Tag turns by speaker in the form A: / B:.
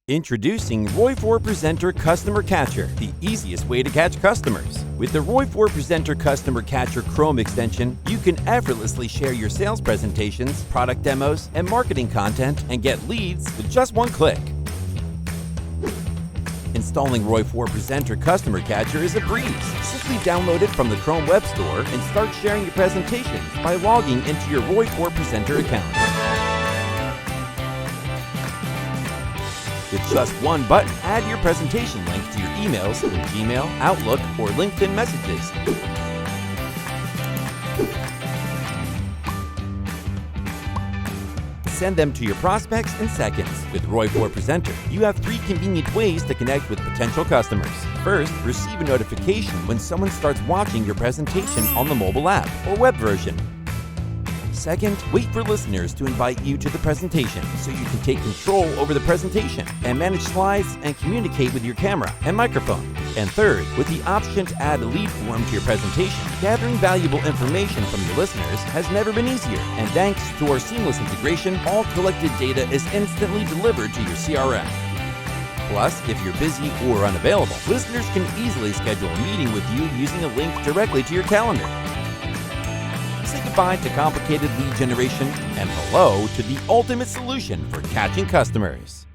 A: Introducing ROI4Presenter Customer Catcher, the easiest way to catch customers. With the ROI4Presenter Customer Catcher Chrome extension, you can effortlessly share your sales presentations, product demos, and marketing content and get leads with just one click. Installing ROI4Presenter Customer Catcher is a breeze. Simply download it from the Chrome Web Store and start sharing your presentations by logging into your ROI4Presenter account. With just one button, add your presentation link to your emails in Gmail, Outlook, or LinkedIn messages. Send them to your prospects in seconds. With ROI4Presenter, you have 3 convenient ways to connect with potential customers. First, receive a notification when someone starts watching your presentation on the mobile app or web version. Second, wait for listeners to invite you to the presentation so you can take control over the presentation and manage slides and communicate with your camera and microphone. And third, with the option to add a lead form to your presentation, gathering valuable information from your listeners has never been easier. And thanks to our seamless integration, all collected data is instantly delivered to your CRM. Plus, if you're busy or unavailable, listeners can easily schedule a meeting with you using a link directly to your calendar. Say goodbye to complicated lead generation and hello to the ultimate solution for catching customers.